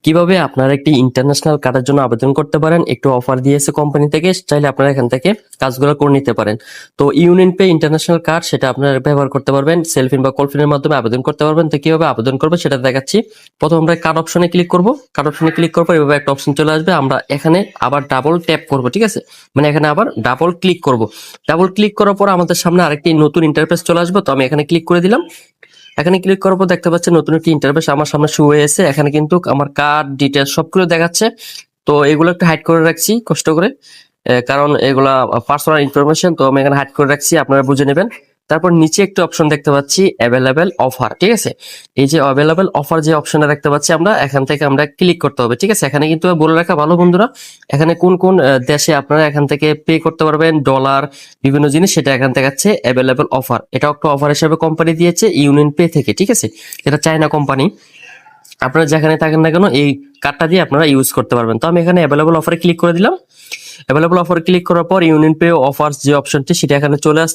কিভাবে আপনারা একটি ইন্টারন্যাশনাল কার্ডের জন্য আবেদন করতে পারেন, একটু অফার দিয়েছে কোম্পানি থেকে, চাইলে আপনারা এখান থেকে কাজগুলো করে নিতে পারেন। তো ইউনিয়ন পে ইন্টারন্যাশনাল কার্ড সেটা আপনারা ব্যবহার করতে পারবেন, সেলফিন বা কলফিনের মাধ্যমে আবেদন করতে পারবেন। তো কিভাবে আবেদন করবে সেটা দেখাচ্ছি। প্রথম আমরা কার্ড অপশনে ক্লিক করব। কার্ড অপশনে ক্লিক করবো, এভাবে একটা অপশন চলে আসবে। আমরা এখানে আবার ডাবল ট্যাপ করব, ঠিক আছে, মানে এখানে আবার ডাবল ক্লিক করব। ডাবল ক্লিক করার পর আমাদের সামনে আরেকটি নতুন ইন্টারফেস চলে আসবে। তো আমি এখানে ক্লিক করে দিলাম। এখানে ক্লিক করার পর দেখতে পাচ্ছেন নতুন একটি ইন্টারফেস আমার সামনে শো হয়েছে। এখানে কিন্তু আমার কার্ড ডিটেলস সবগুলো দেখাচ্ছে। তো এগুলো একটু হাইড করে রাখছি কষ্ট করে, কারণ এগুলা পার্সোনাল ইনফরমেশন। তো আমি এখানে হাইড করে রাখছি, আপনারা বুঝে নেবেন। তারপর নিচে একটু অপশন দেখতে পাচ্ছি অ্যাভেলেবেল অফার, ঠিক আছে। এই যে অ্যাভেলেবেল অফার যে অপশনটা দেখতে পাচ্ছি আমরা, এখান থেকে আমরা ক্লিক করতে হবে, ঠিক আছে। এখানে কিন্তু বলে রাখা ভালো বন্ধুরা, এখানে কোন কোন দেশে আপনারা এখান থেকে পে করতে পারবেন, ডলার, বিভিন্ন জিনিস, সেটা এখান থেকে আছে অ্যাভেলেবেল অফার। এটা একটা অফার হিসেবে কোম্পানি দিয়েছে ইউনিয়ন পে থেকে, ঠিক আছে। এটা চায়না কোম্পানি। আপনারা যেখানে থাকেন না কেন এই কার্ডটা দিয়ে আপনারা ইউজ করতে পারবেন। তো আমি এখানে অ্যাভেলেবল অফারে ক্লিক করে দিলাম। অ্যাভেলেবল অফারে ক্লিক করার পর ইউনিয়ন পে অফার্স যে অপশনটি সেটা এখানে চলে আসছে।